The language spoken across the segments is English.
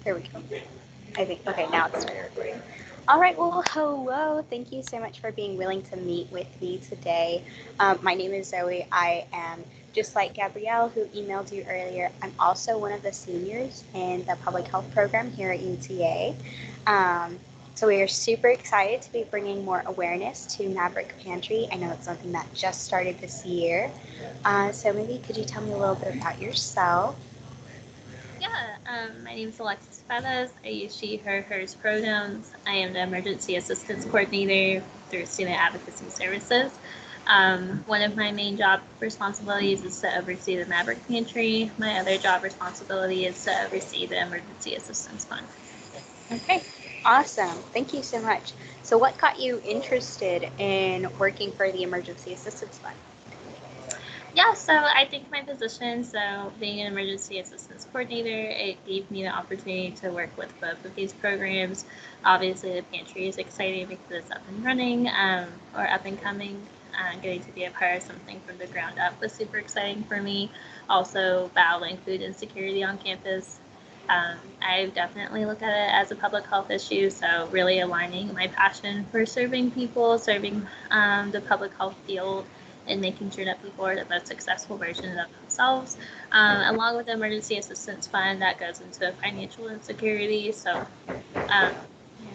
There we go. I think, okay, now it's started recording. All right, well, hello. Thank you so much for being willing to meet with me today. My name is Zoe. I am just like Gabrielle, who emailed you earlier. I'm also one of the seniors in the public health program here at UTA. Um, so we are super excited to be bringing more awareness to Maverick Pantry. I know it's something that just started this year. So maybe could you tell me a little bit about yourself? Yeah, my name is Alexis. I use she, her, hers pronouns. I am the Emergency Assistance Coordinator through Student Advocacy Services. One of my main job responsibilities is to oversee the Maverick Pantry. My other job responsibility is to oversee the Emergency Assistance Fund. Okay, awesome. Thank you so much. So, what got you interested in working for the Emergency Assistance Fund? Yeah, so I think my position, so being an emergency assistance coordinator, it gave me the opportunity to work with both of these programs. Obviously, the pantry is exciting because it's up and running or up and coming. Getting to be a part of something from the ground up was super exciting for me. Also, battling food insecurity on campus. I definitely look at it as a public health issue, so really aligning my passion for serving people, serving the public health field, and making sure that people are the most successful version of themselves. Along with the emergency assistance fund, that goes into financial insecurity. So um,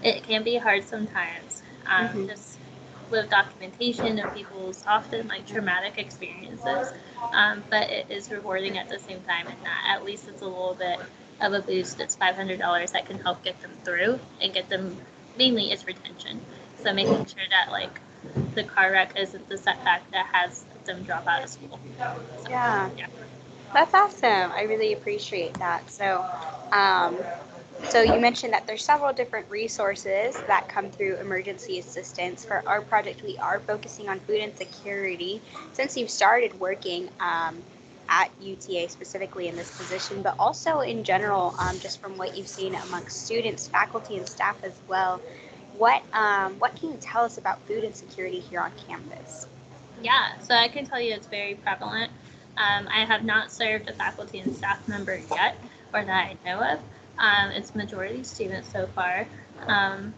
it can be hard sometimes. Mm-hmm. Just with documentation of people's often like traumatic experiences, but it is rewarding at the same time, and that at least it's a little bit of a boost. It's $500 that can help get them through and get them. Mainly, it's retention. So making sure that like the car wreck isn't the setback that has them drop out of school. So Yeah, yeah. that's awesome. I really appreciate that. Um, so you mentioned that there's several different resources that come through emergency assistance. For our project, we are focusing on food insecurity. Since you've started working at UTA specifically in this position, but also in general, just from what you've seen amongst students, faculty, and staff as well, what can you tell us about food insecurity here on campus? Yeah, so I can tell you it's very prevalent. I have not served a faculty and staff member yet, or that I know of. It's majority students so far. Um,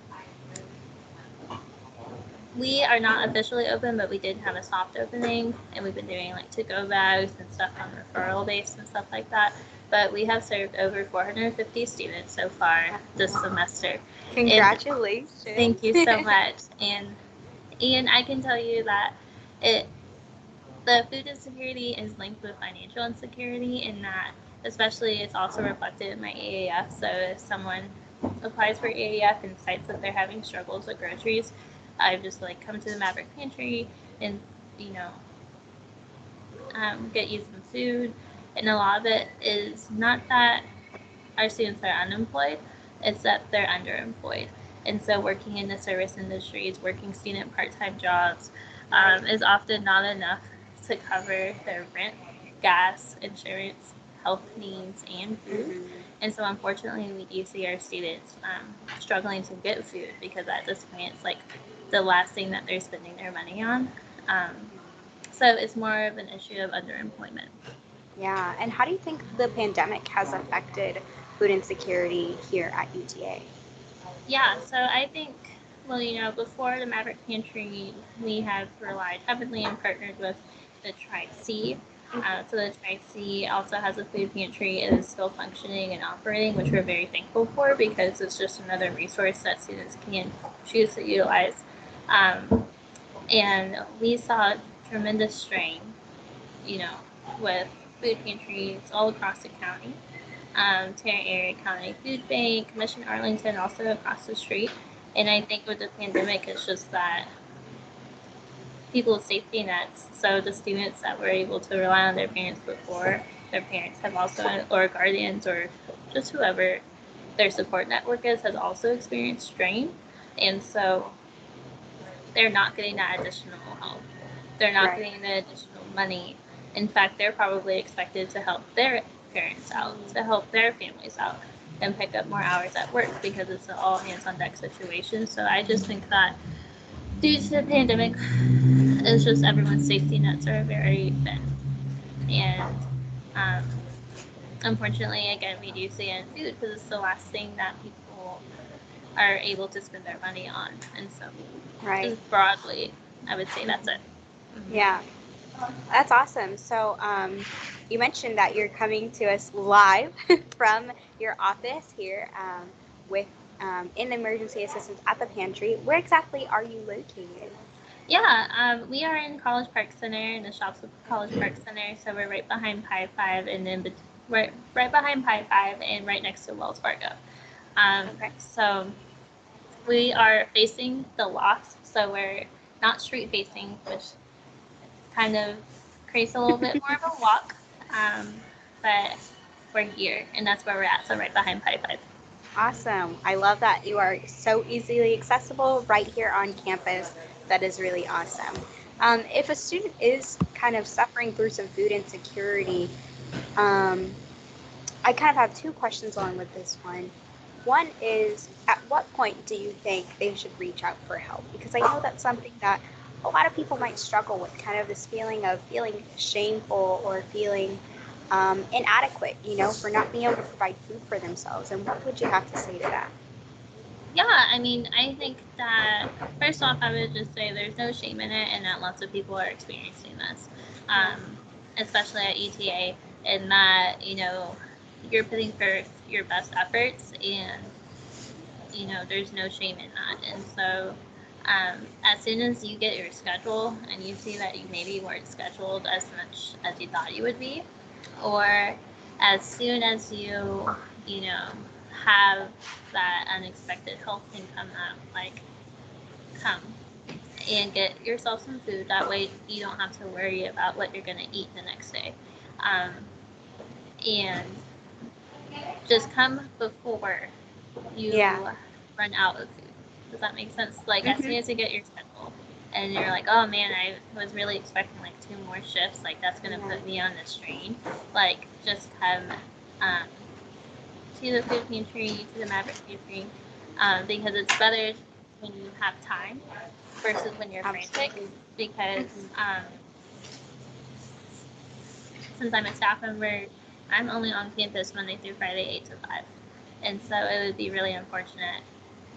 we are not officially open, but we did have a soft opening, and we've been doing like to-go bags and stuff on referral base and stuff like that. But we have served over 450 students so far this semester, and Congratulations. thank you so much. And I can tell you that it the food insecurity is linked with financial insecurity in that especially it's also reflected in my AAF. So if someone applies for AAF and cites that they're having struggles with groceries, I just like come to the Maverick Pantry and you know get you some food. And a lot of it is not that our students are unemployed, it's that they're underemployed. And so working in the service industries, working student part-time jobs Right. is often not enough to cover their rent, gas, insurance, health needs, and food. Mm-hmm. And so unfortunately, we do see our students struggling to get food because at this point, it's like the last thing that they're spending their money on. Um, so it's more of an issue of underemployment. Yeah, and how do you think the pandemic has affected food insecurity here at UTA? Yeah, so I think, well, before the Maverick Pantry, we have relied heavily and partnered with the Tri-C. So the Tri-C also has a food pantry. It is still functioning and operating, which we're very thankful for because it's just another resource that students can choose to utilize. Um, and we saw tremendous strain, you know, with food pantries all across the county. Tarrant Area County Food Bank, Mission Arlington, also across the street. And I think with the pandemic, it's just that people's safety nets. So the students that were able to rely on their parents before, their parents have also, or guardians, or just whoever their support network is, has also experienced strain. And so they're not getting that additional help. They're not Right. getting the additional money. In fact, they're probably expected to help their parents out, to help their families out, and pick up more hours at work because it's an all hands on deck situation. So I just think that due to the pandemic, it's just everyone's safety nets are very thin. And um, unfortunately, again, we do see it in food because it's the last thing that people are able to spend their money on. And so, Right. just broadly, I would say that's it. Yeah. That's awesome. So, you mentioned that you're coming to us live from your office here with in emergency assistance at the pantry. Where exactly are you located? Yeah, we are in College Park Center, in the shops of College Park Center. So we're right behind Pi 5, and then right behind Pi 5, and right next to Wells Fargo. Okay. So we are facing the lofts, so we're not street facing, which kind of creates a little bit more of a walk. But we're here, and that's where we're at. So right behind Pi 5. Awesome. I love that you are so easily accessible right here on campus. That is really awesome. If a student is kind of suffering through some food insecurity, um, I kind of have two questions along with this one. One is, at what point do you think they should reach out for help? Because I know that's something that a lot of people might struggle with, kind of this feeling of feeling shameful or feeling inadequate, for not being able to provide food for themselves. And what would you have to say to that? Yeah, I mean, I think that first off, I would just say there's no shame in it, and that lots of people are experiencing this, especially at ETA, and that you're putting forth your best efforts, and there's no shame in that. And so, as soon as you get your schedule and you see that you maybe weren't scheduled as much as you thought you would be, or as soon as you have that unexpected health income that come and get yourself some food. That way you don't have to worry about what you're going to eat the next day. And just come before you Yeah. run out of food. Does that make sense? Like as soon Mm-hmm. as you get your schedule and you're like, oh man, I was really expecting like 2 more shifts. Like that's going to Yeah. put me on the strain. Like just come um, to the food pantry, to the Maverick pantry, because it's better when you have time versus when you're frantic. Absolutely. Because Mm-hmm. since I'm a staff member, I'm only on campus Monday through Friday, 8 to 5, and so it would be really unfortunate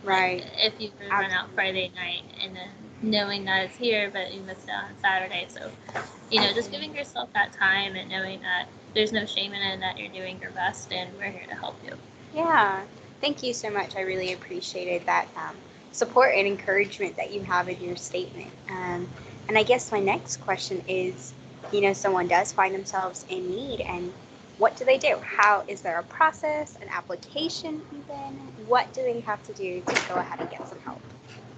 Right. if you were to run out Absolutely. Friday night and then knowing that it's here, but you missed out on Saturday. So just giving yourself that time and knowing that there's no shame in it and that you're doing your best, and we're here to help you. Yeah. Thank you so much. I really appreciated that support and encouragement that you have in your statement. And I guess my next question is, someone does find themselves in need, and what do they do? How is there a process, an application even? What do they have to do to go ahead and get some help?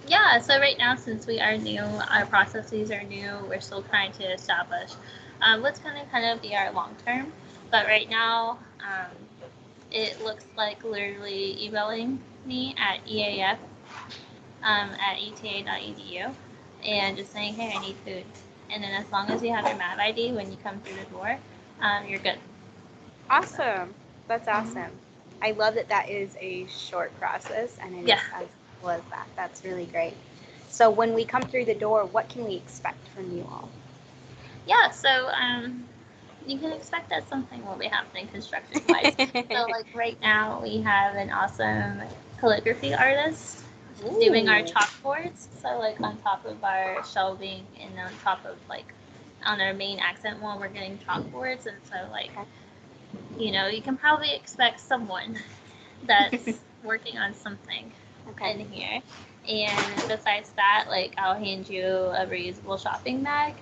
Yeah, so right now, since we are new, our processes are new, we're still trying to establish what's going to kind of be our long term. But right now, it looks like literally emailing me at EAF at eta.edu and just saying, hey, I need food. And then as long as you have your MAV ID when you come through the door, you're good. So, Awesome. That's mhm. awesome. I love that that is a short process and it Yeah. is as simple as that. That's really great. So when we come through the door, what can we expect from you all? Yeah, so you can expect that something will be happening construction wise. So, like right now, we have an awesome calligraphy artist doing our Ooh. chalkboards. So, like on top of our shelving and on top of on our main accent wall, we're getting chalkboards. And so, Okay. you can probably expect someone that's working on something Okay. in here. And besides that, I'll hand you a reusable shopping bag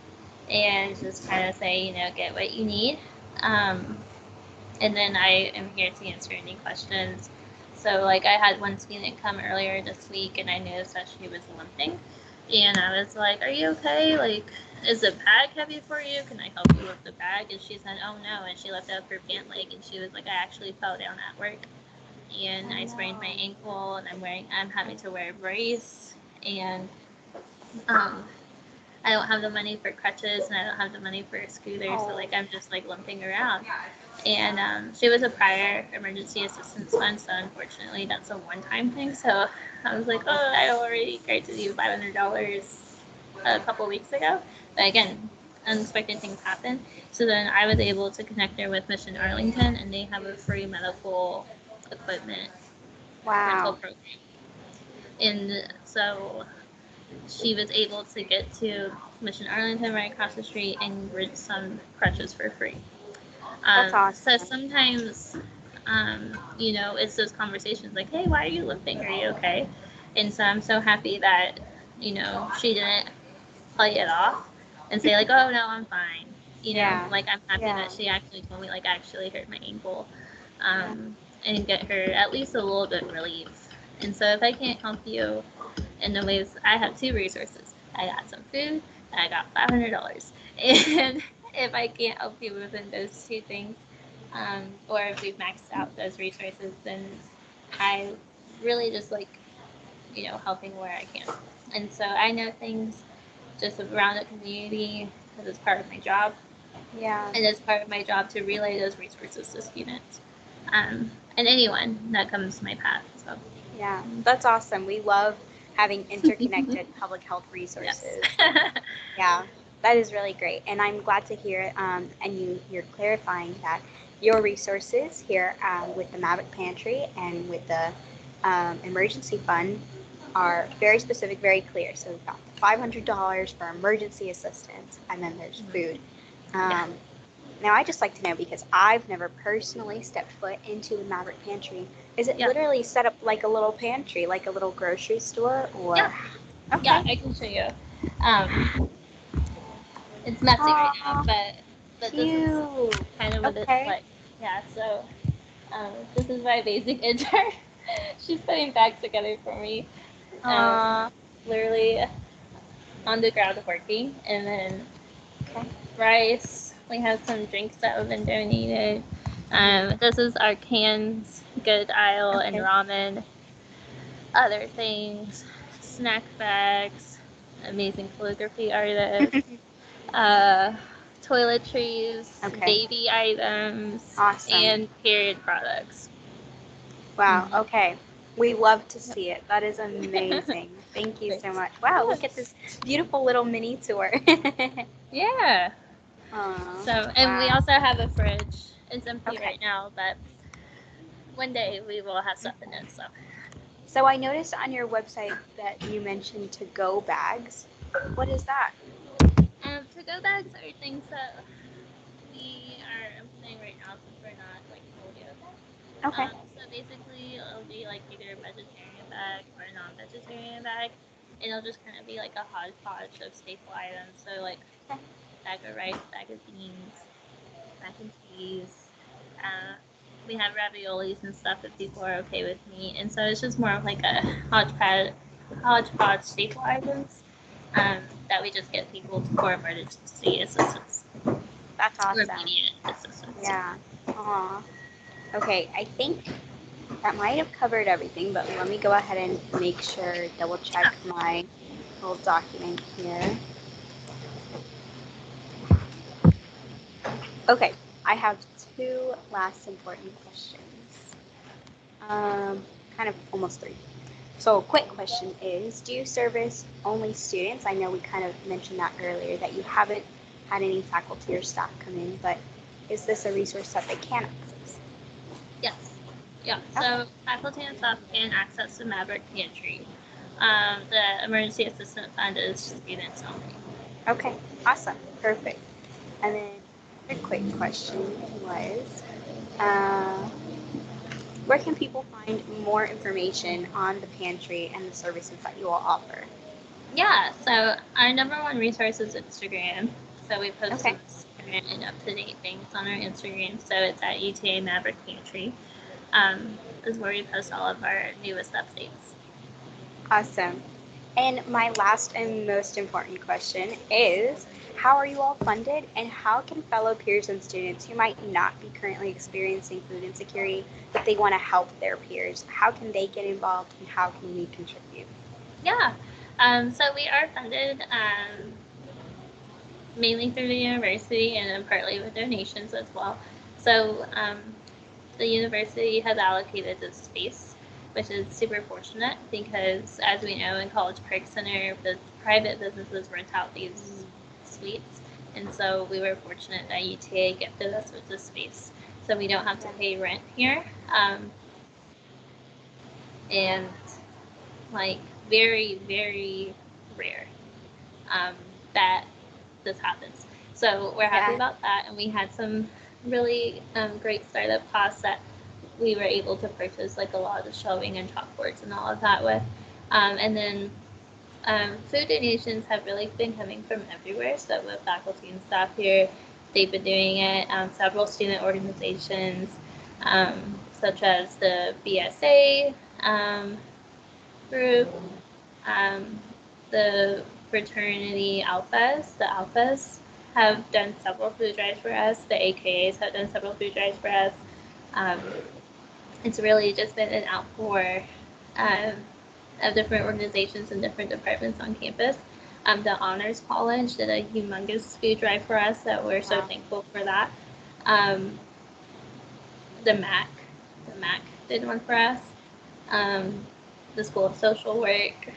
and just kind of say, get what you need. Um, and then I am here to answer any questions. So, I had one student come earlier this week, and I noticed that she was limping. And I was like, "Are you okay? Is the bag heavy for you? Can I help you with the bag?" And she said, "Oh no." And she lifted up her pant leg, and she was like, "I actually fell down at work, and Oh I sprained my no. ankle, and I'm having to wear a brace, and um, I don't have the money for crutches, and I don't have the money for a scooter, so Oh. I'm just limping around." And she was a prior emergency assistance fund, so unfortunately that's a one-time thing. So I was like, I already granted you $500 a couple weeks ago, but again, unexpected things happen. So then I was able to connect her with Mission Arlington, and they have a free medical equipment rental Wow. program. And so she was able to get to Mission Arlington right across the street and rent some crutches for free. That's So awesome. sometimes, it's those conversations like, hey, why are you limping? Are you okay? And so I'm so happy that, she didn't play it off and say, like, oh, no, I'm fine. Yeah. Like, I'm happy Yeah. that she actually told me, like, I actually hurt my ankle, Yeah. and get her at least a little bit relief. And so if I can't help you in the ways, I have two resources. I got some food and I got $500. And if I can't help you within those two things, or if we've maxed out those resources, then I really just like, helping where I can. And so I know things just around the community because it's part of my job. Yeah. And it's part of my job to relay those resources to students, and anyone that comes my path. So Yeah. That's awesome. We love having interconnected public health yes. resources. Yeah. That is really great. And I'm glad to hear, you're clarifying that your resources here with the Maverick Pantry and with the emergency fund are very specific, very clear. So we've got the $500 for emergency assistance, and then there's food. Yeah. Um, Now, I just like to know because I've never personally stepped foot into the Maverick Pantry. Is it Yeah. literally set up like a little pantry, like a little grocery store, or? Yeah. Okay. Yeah, I can show you. It's messy right now, Aw, but this is cute. kind of what it's Okay. like. Yeah. So this is my basic intern. She's putting bags together for me. Aw. Literally on the ground working, and then Okay. rice. We have some drinks that have been donated. This is our cans, good aisle, and Okay. ramen. Other things, snack bags, amazing calligraphy artist, uh, toiletries, Okay. baby items, Awesome. and period products. Wow. Mm-hmm. Okay. We love to Yep. see it. That is amazing. Thank you so Thanks. much. Wow. Look at this beautiful little mini tour. Yeah. Aw. So, and we Wow. also have a fridge. It's empty Okay. right now, but one day we will have stuff in it. So, So I noticed on your website that you mentioned to-go bags. What is that? to-go bags are things that we are implementing right now since we're not like fully open. Okay. So basically, it'll be like either a vegetarian bag or a non-vegetarian bag. And it'll just kind of be like a hodgepodge of staple items. So like Okay. bag of rice, bag of beans, mac and cheese. Uh, we have raviolis and stuff if people are okay with meat. And so it's just more of like a hodgepodge staple items, that we just get people for emergency assistance That's or awesome. immediate assistance. Yeah. Aw. Okay, I think that might have covered everything, but let me go ahead and make sure, double check Yeah. my little document here. Okay, I have two last important questions. Kind of almost three. So, a quick question is, do you service only students? I know we kind of mentioned that earlier, that you haven't had any faculty or staff come in, but is this a resource that they can access? Yes. Yeah. Okay. So faculty and staff can access the Maverick Pantry. The emergency assistant fund is students only. Okay, awesome, perfect. And then another quick question was, uh, where can people find more information on the pantry and the services that you all offer? Yeah. So our number one resource is Instagram. So we post Okay, some current and up to date things on our Instagram. So it's at UTA Maverick Pantry. Is where we post all of our newest updates. awesome. And my last and most important question is, how are you all funded, and how can fellow peers and students who might not be currently experiencing food insecurity, but they want to help their peers, how can they get involved, and how can we contribute? Yeah. So we are funded mainly through the university and then partly with donations as well. So the university has allocated this space, which is super fortunate because, as we know, in College Park Center, the private businesses rent out these suites And so we were fortunate that UTA gifted us with this space, so we don't have to pay rent here. And like very, very rare that this happens. So we're happy about that, and we had some really great startup costs that we were able to purchase, like a lot of the shelving and chalkboards and all of that with. And then food donations have really been coming from everywhere. So with faculty and staff here, they've been doing it. Several student organizations, such as the BSA group, the fraternity Alphas, the Alphas have done several food drives for us. The AKAs have done several food drives for us. It's really just been an outpour of different organizations and different departments on campus. The Honors College did a humongous food drive for us that we're so thankful for that. The MAC did one for us. The School of Social Work,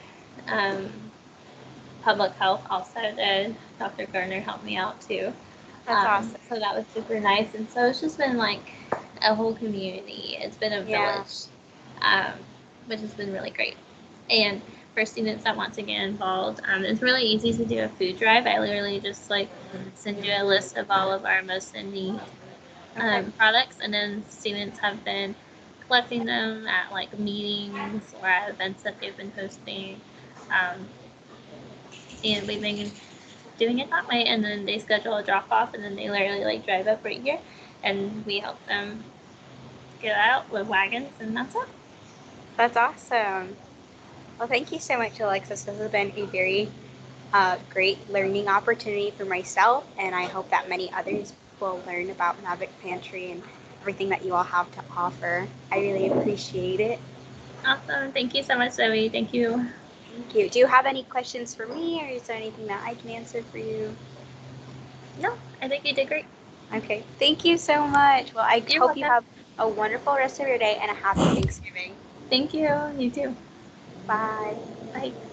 Public Health also did. Dr. Garner helped me out too. That's awesome. So that was super nice. And so it's just been like a whole community. It's been a village, which has been really great. And for students that want to get involved, it's really easy to do a food drive. I literally just like send you a list of all of our most in need products, and then students have been collecting them at like meetings or at events that they've been hosting. And we've been doing it that way, and then they schedule a drop off, and then they literally like drive up right here, and we help them get out with wagons, and that's it. That's awesome. Well, thank you so much, Alexis. This has been a very great learning opportunity for myself, and I hope that many others will learn about Maverick Pantry and everything that you all have to offer. I really appreciate it. Awesome. Thank you so much, Zoe. Thank you. Thank you. Do you have any questions for me, or is there anything that I can answer for you? No, I think you did great. Okay. Thank you so much. Well, I You're hope you welcome. have a wonderful rest of your day and a happy Thanksgiving. Thank you. You too. Bye. Bye.